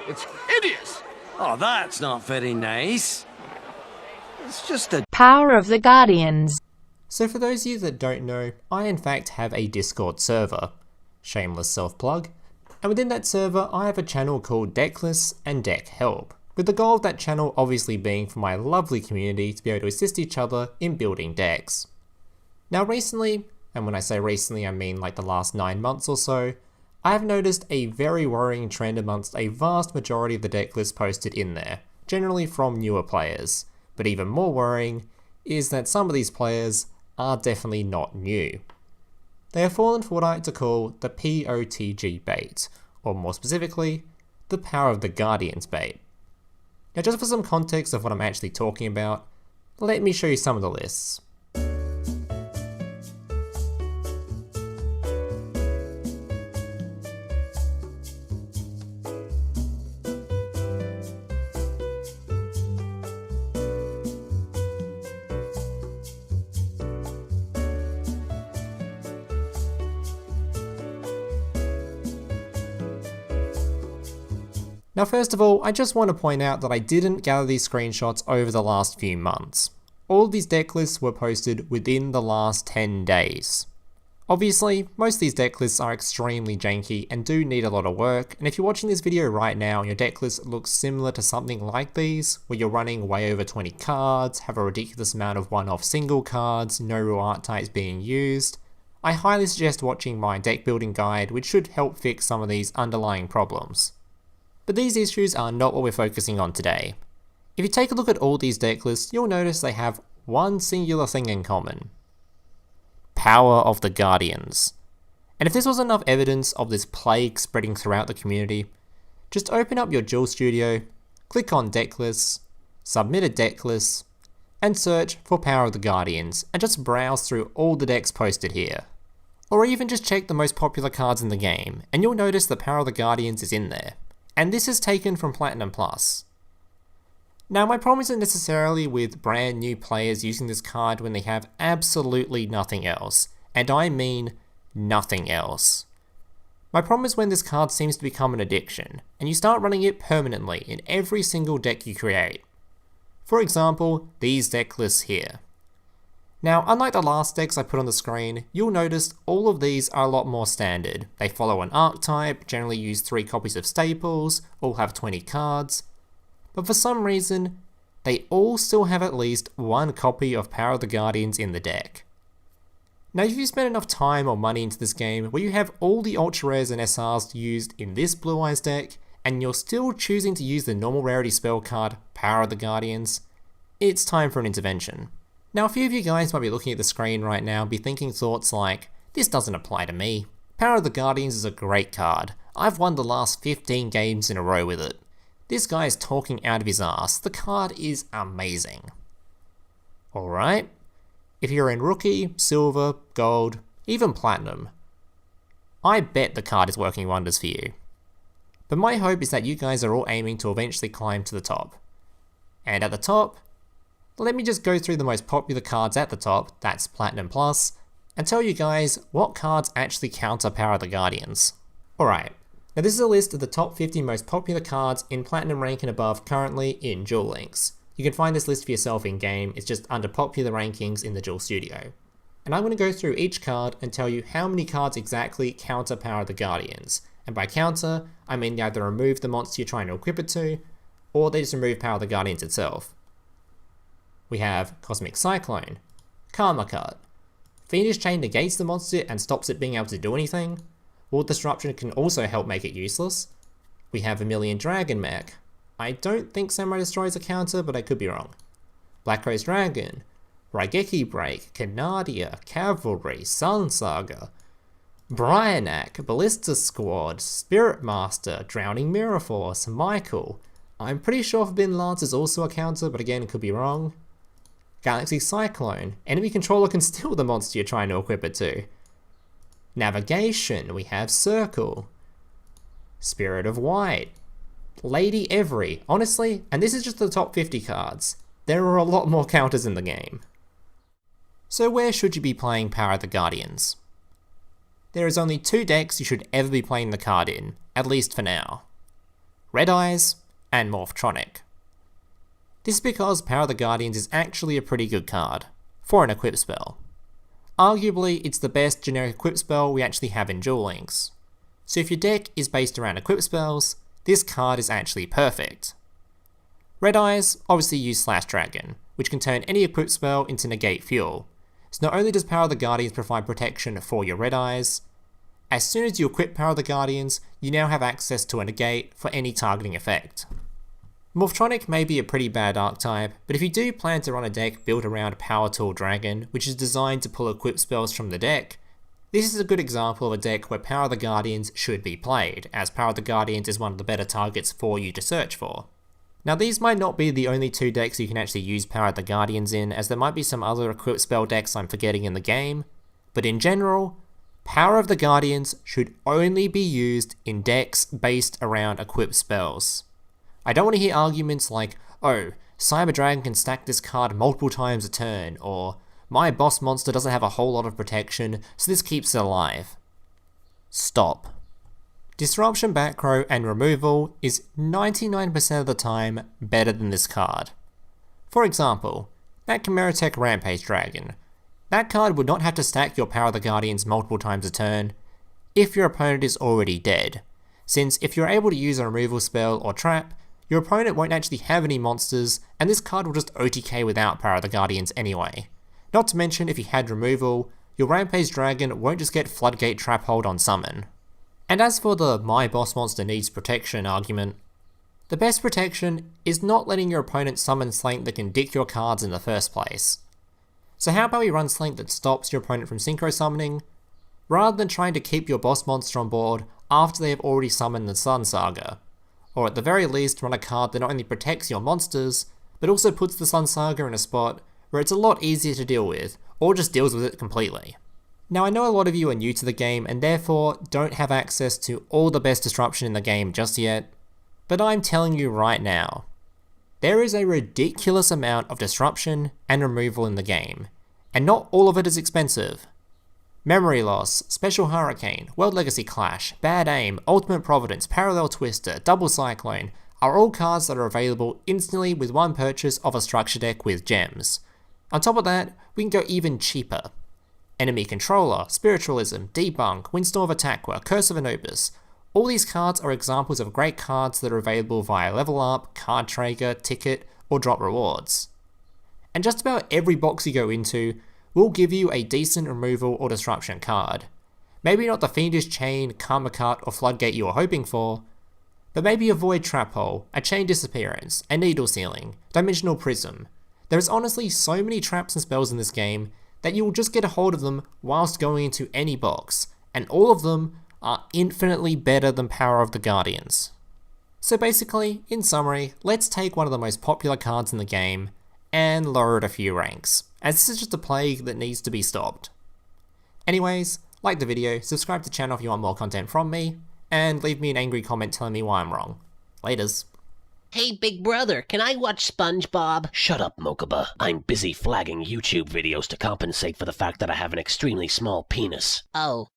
It's hideous! Oh, that's not very nice. It's just a Power of the Guardians. So for those of you that don't know, I in fact have a Discord server. Shameless self-plug. And within that server, I have a channel called Decklist and Deck Help, with the goal of that channel obviously being for my lovely community to be able to assist each other in building decks. Now recently, and when I say recently I mean like the last 9 months or so, I have noticed a very worrying trend amongst a vast majority of the deck lists posted in there, generally from newer players. But even more worrying is that some of these players are definitely not new. They have fallen for what I like to call the POTG bait, or more specifically, the Power of the Guardians bait. Now just for some context of what I'm actually talking about, let me show you some of the lists. Now first of all, I just want to point out that I didn't gather these screenshots over the last few months. All of these deck lists were posted within the last 10 days. Obviously, most of these deck lists are extremely janky and do need a lot of work, and if you're watching this video right now and your deck list looks similar to something like these, where you're running way over 20 cards, have a ridiculous amount of one-off single cards, no real archetypes being used, I highly suggest watching my deck building guide, which should help fix some of these underlying problems. But these issues are not what we're focusing on today. If you take a look at all these deck lists, you'll notice they have one singular thing in common. Power of the Guardians. And if this was enough evidence of this plague spreading throughout the community, just open up your Duel Studio, click on deck lists, submit a deck list, and search for Power of the Guardians, and just browse through all the decks posted here. Or even just check the most popular cards in the game, and you'll notice the Power of the Guardians is in there. And this is taken from Platinum Plus. Now my problem isn't necessarily with brand new players using this card when they have absolutely nothing else, and I mean nothing else. My problem is when this card seems to become an addiction, and you start running it permanently in every single deck you create. For example, these deck lists here. Now, unlike the last decks I put on the screen, you'll notice all of these are a lot more standard. They follow an archetype, generally use 3 copies of staples, all have 20 cards, but for some reason, they all still have at least one copy of Power of the Guardians in the deck. Now if you spend enough time or money into this game where you have all the ultra rares and SRs used in this Blue Eyes deck, and you're still choosing to use the normal rarity spell card, Power of the Guardians, it's time for an intervention. Now a few of you guys might be looking at the screen right now and be thinking thoughts like, this doesn't apply to me. Power of the Guardians is a great card. I've won the last 15 games in a row with it. This guy is talking out of his ass. The card is amazing. Alright, if you're in Rookie, Silver, Gold, even Platinum, I bet the card is working wonders for you. But my hope is that you guys are all aiming to eventually climb to the top. And at the top, let me just go through the most popular cards at the top, that's Platinum Plus, and tell you guys what cards actually counter Power of the Guardians. Alright, now this is a list of the top 50 most popular cards in Platinum rank and above currently in Duel Links. You can find this list for yourself in game, it's just under popular rankings in the Duel Studio. And I'm going to go through each card and tell you how many cards exactly counter Power of the Guardians. And by counter, I mean they either remove the monster you're trying to equip it to, or they just remove Power of the Guardians itself. We have Cosmic Cyclone, Karma Cut, Fiendish Chain negates the monster and stops it being able to do anything. Ward Disruption can also help make it useless. We have Vermilion Dragon Mech. I don't think Samurai Destroy is a counter, but I could be wrong. Black Rose Dragon, Raigeki Break, Canadia, Cavalry, Sun Saga, Bryanak, Ballista Squad, Spirit Master, Drowning Mirror Force, Michael. I'm pretty sure Forbidden Lance is also a counter, but again, could be wrong. Galaxy Cyclone, enemy controller can steal the monster you're trying to equip it to. Navigation, we have Circle. Spirit of White. Lady Every, honestly, and this is just the top 50 cards, there are a lot more counters in the game. So where should you be playing Power of the Guardians? There is only 2 decks you should ever be playing the card in, at least for now. Red Eyes, and Morphtronic. This is because Power of the Guardians is actually a pretty good card, for an equip spell. Arguably, it's the best generic equip spell we actually have in Duel Links. So if your deck is based around equip spells, this card is actually perfect. Red Eyes obviously use Slash Dragon, which can turn any equip spell into negate fuel. So not only does Power of the Guardians provide protection for your Red Eyes, as soon as you equip Power of the Guardians, you now have access to a negate for any targeting effect. Morphtronic may be a pretty bad archetype, but if you do plan to run a deck built around Power Tool Dragon, which is designed to pull equip spells from the deck, this is a good example of a deck where Power of the Guardians should be played, as Power of the Guardians is one of the better targets for you to search for. Now these might not be the only two decks you can actually use Power of the Guardians in, as there might be some other equip spell decks I'm forgetting in the game, but in general, Power of the Guardians should only be used in decks based around equip spells. I don't want to hear arguments like, oh, Cyber Dragon can stack this card multiple times a turn, or my boss monster doesn't have a whole lot of protection, so this keeps it alive. Stop. Disruption back row and removal is 99% of the time better than this card. For example, that Chimeratech Rampage Dragon. That card would not have to stack your Power of the Guardians multiple times a turn if your opponent is already dead, since if you're able to use a removal spell or trap, your opponent won't actually have any monsters, and this card will just OTK without Power of the Guardians anyway. Not to mention, if you had removal, your Rampage Dragon won't just get Floodgate Trap Hold on summon. And as for the my boss monster needs protection argument, the best protection is not letting your opponent summon Slank that can dick your cards in the first place. So how about we run Slank that stops your opponent from synchro summoning, rather than trying to keep your boss monster on board after they have already summoned the Sun Saga, or at the very least run a card that not only protects your monsters, but also puts the Sun Saga in a spot where it's a lot easier to deal with, or just deals with it completely. Now I know a lot of you are new to the game and therefore don't have access to all the best disruption in the game just yet, but I'm telling you right now, there is a ridiculous amount of disruption and removal in the game, and not all of it is expensive. Memory Loss, Special Hurricane, World Legacy Clash, Bad Aim, Ultimate Providence, Parallel Twister, Double Cyclone are all cards that are available instantly with one purchase of a structure deck with gems. On top of that, we can go even cheaper. Enemy Controller, Spiritualism, Debunk, Windstorm of Attackwa, Curse of Anubis. All these cards are examples of great cards that are available via Level Up, Card Trader, Ticket, or Drop Rewards. And just about every box you go into will give you a decent removal or disruption card. Maybe not the Fiendish Chain, Karma Cut, or Floodgate you were hoping for, but maybe a Void Trap Hole, a Chain Disappearance, a Needle Sealing, Dimensional Prism. There is honestly so many traps and spells in this game that you will just get a hold of them whilst going into any box, and all of them are infinitely better than Power of the Guardians. So basically, in summary, let's take one of the most popular cards in the game and lower it a few ranks, as this is just a plague that needs to be stopped. Anyways, like the video, subscribe to the channel if you want more content from me, and leave me an angry comment telling me why I'm wrong. Laters. Hey, big brother, can I watch SpongeBob? Shut up, Mokuba. I'm busy flagging YouTube videos to compensate for the fact that I have an extremely small penis. Oh.